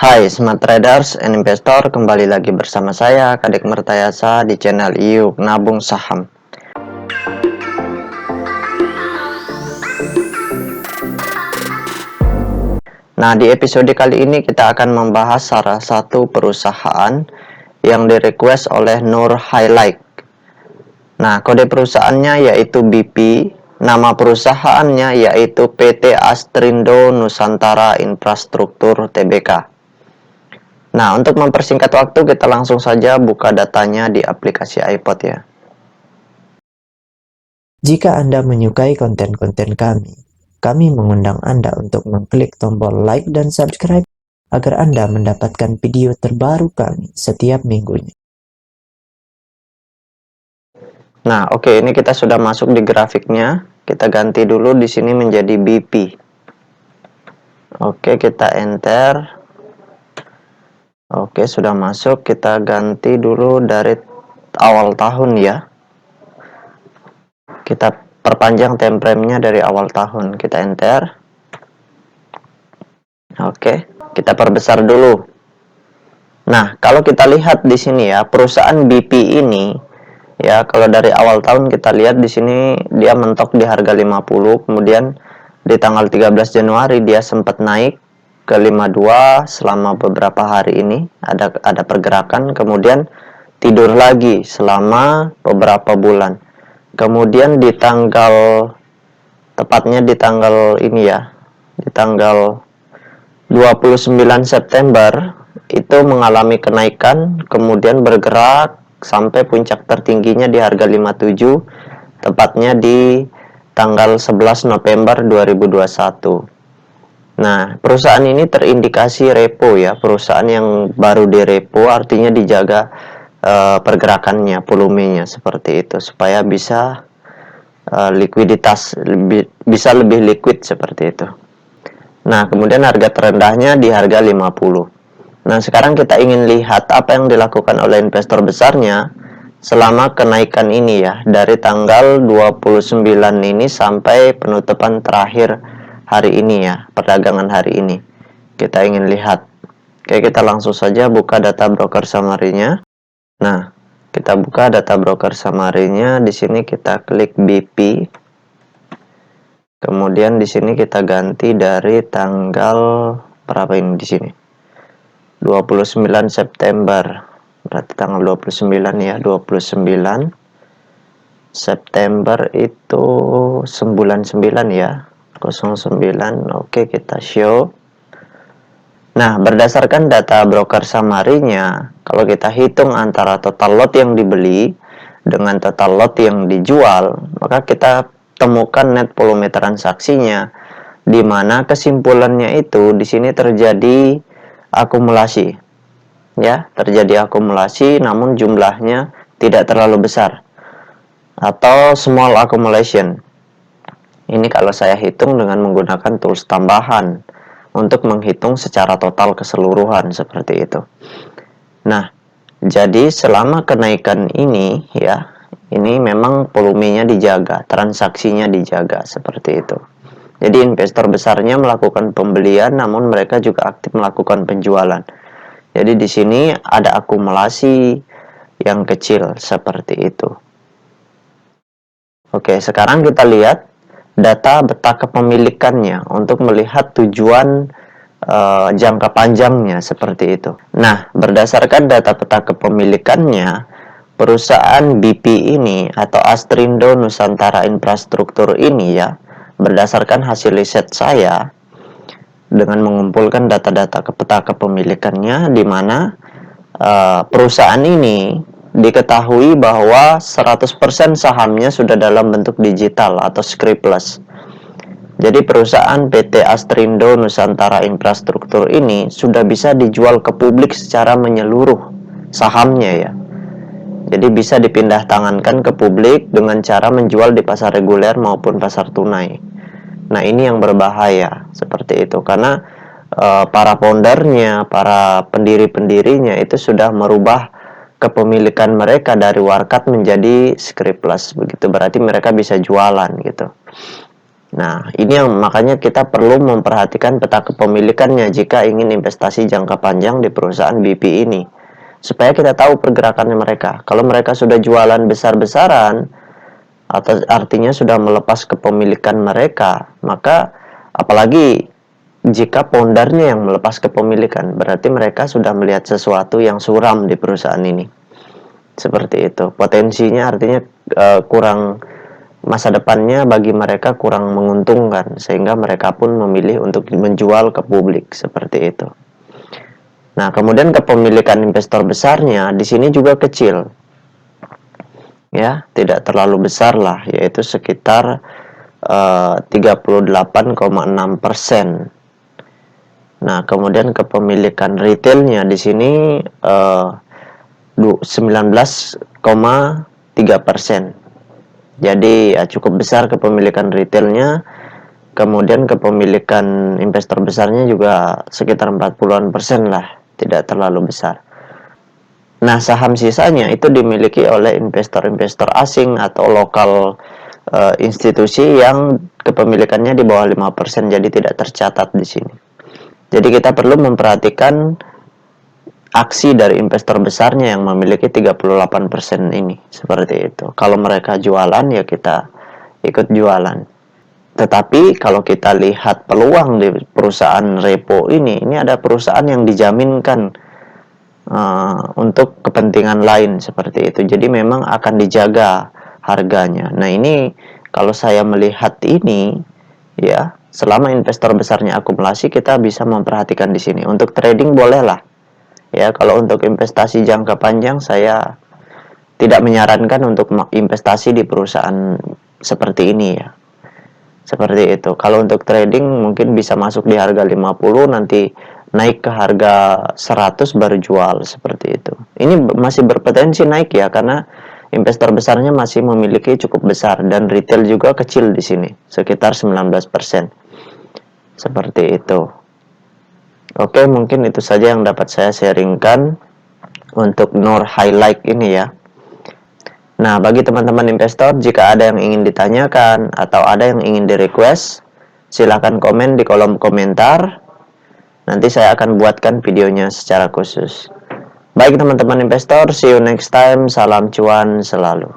Hai Smart Traders and Investor, kembali lagi bersama saya Kadek Mertayasa di channel Yuk Nabung Saham. Nah, di episode kali ini kita akan membahas salah satu perusahaan yang direquest oleh Nur Highlight. Nah, kode perusahaannya yaitu BP, nama perusahaannya yaitu PT Astrindo Nusantara Infrastruktur Tbk. Nah, untuk mempersingkat waktu, kita langsung saja buka datanya di aplikasi iPod ya. Jika Anda menyukai konten-konten kami mengundang Anda untuk mengklik tombol like dan subscribe agar Anda mendapatkan video terbaru kami setiap minggunya. Nah, oke, ini kita sudah masuk di grafiknya. Kita ganti dulu di sini menjadi BP. Oke, kita enter. Oke, sudah masuk. Kita ganti dulu dari awal tahun ya. Kita perpanjang time frame-nya dari awal tahun. Kita enter. Oke, kita perbesar dulu. Nah, kalau kita lihat di sini ya, perusahaan BP ini ya, kalau dari awal tahun kita lihat di sini dia mentok di harga 50, kemudian di tanggal 13 Januari dia sempat naik ke 52 selama beberapa hari ini, ada pergerakan, kemudian tidur lagi selama beberapa bulan. Kemudian di tanggal, tepatnya di tanggal ini ya, di tanggal 29 September itu mengalami kenaikan, kemudian bergerak sampai puncak tertingginya di harga 57, tepatnya di tanggal 11 November 2021. Nah, perusahaan ini terindikasi repo ya, perusahaan yang baru direpo, artinya dijaga pergerakannya, volumenya seperti itu, supaya bisa likuiditas bisa lebih liquid seperti itu. Nah, kemudian harga terendahnya di harga 50. Nah, sekarang kita ingin lihat apa yang dilakukan oleh investor besarnya selama kenaikan ini ya, dari tanggal 29 ini sampai penutupan terakhir hari ini ya, perdagangan hari ini. Kita ingin lihat. Oke, kita langsung saja buka data broker summary-nya. Nah, kita buka data broker summary-nya. Di sini kita klik BP. Kemudian di sini kita ganti dari tanggal berapa ini di sini? 29 September. Berarti tanggal 29 ya, 29 September itu 99 ya. 09. Oke, kita show. Nah, berdasarkan data broker summary-nya, kalau kita hitung antara total lot yang dibeli dengan total lot yang dijual, maka kita temukan net volume transaksinya, di mana kesimpulannya itu di sini terjadi akumulasi. Ya, terjadi akumulasi namun jumlahnya tidak terlalu besar atau small accumulation. Ini kalau saya hitung dengan menggunakan tools tambahan untuk menghitung secara total keseluruhan seperti itu. Nah, jadi selama kenaikan ini ya, ini memang volumenya dijaga, transaksinya dijaga seperti itu. Jadi investor besarnya melakukan pembelian, namun mereka juga aktif melakukan penjualan. Jadi di sini ada akumulasi yang kecil seperti itu. Oke, sekarang kita lihat data peta kepemilikannya untuk melihat tujuan jangka panjangnya seperti itu. Nah, berdasarkan data peta kepemilikannya, perusahaan BP ini atau Astrindo Nusantara Infrastruktur ini ya, berdasarkan hasil riset saya dengan mengumpulkan data-data peta kepemilikannya, di mana perusahaan ini diketahui bahwa 100% sahamnya sudah dalam bentuk digital atau scriptless. Jadi perusahaan PT Astrindo Nusantara Infrastruktur ini sudah bisa dijual ke publik secara menyeluruh sahamnya ya. Jadi bisa dipindah tangankan ke publik dengan cara menjual di pasar reguler maupun pasar tunai. Nah, ini yang berbahaya seperti itu, karena para foundernya, para pendiri-pendirinya itu sudah merubah kepemilikan mereka dari warkat menjadi scriptless begitu. Berarti mereka bisa jualan gitu. Nah, ini yang makanya kita perlu memperhatikan peta kepemilikannya jika ingin investasi jangka panjang di perusahaan BP ini. Supaya kita tahu pergerakannya mereka. Kalau mereka sudah jualan besar-besaran, atau artinya sudah melepas kepemilikan mereka, maka apalagi jika foundernya yang melepas kepemilikan, berarti mereka sudah melihat sesuatu yang suram di perusahaan ini. Seperti itu. Potensinya artinya kurang, masa depannya bagi mereka kurang menguntungkan, sehingga mereka pun memilih untuk menjual ke publik seperti itu. Nah, kemudian kepemilikan investor besarnya di sini juga kecil, ya, tidak terlalu besar lah, yaitu sekitar 38,6%. Nah, kemudian kepemilikan retailnya di sini 19,3%. Jadi ya cukup besar kepemilikan retailnya. Kemudian kepemilikan investor besarnya juga sekitar 40-an% lah, tidak terlalu besar. Nah, saham sisanya itu dimiliki oleh investor-investor asing atau lokal institusi yang kepemilikannya di bawah 5%, jadi tidak tercatat di sini. Jadi kita perlu memperhatikan aksi dari investor besarnya yang memiliki 38% ini, seperti itu. Kalau mereka jualan, ya kita ikut jualan. Tetapi kalau kita lihat peluang di perusahaan repo ini ada perusahaan yang dijaminkan untuk kepentingan lain seperti itu. Jadi memang akan dijaga harganya. Nah, ini kalau saya melihat ini, ya, selama investor besarnya akumulasi, kita bisa memperhatikan di sini. Untuk trading bolehlah. Ya, kalau untuk investasi jangka panjang saya tidak menyarankan untuk investasi di perusahaan seperti ini ya. Seperti itu. Kalau untuk trading mungkin bisa masuk di harga 50, nanti naik ke harga 100 baru jual, seperti itu. Ini masih berpotensi naik ya, karena investor besarnya masih memiliki cukup besar dan retail juga kecil di sini, sekitar 19%. Seperti itu. Oke, mungkin itu saja yang dapat saya sharingkan untuk Nur Highlight ini ya. Nah, bagi teman-teman investor, jika ada yang ingin ditanyakan atau ada yang ingin di-request, silahkan komen di kolom komentar. Nanti saya akan buatkan videonya secara khusus. Baik teman-teman investor, see you next time. Salam cuan selalu.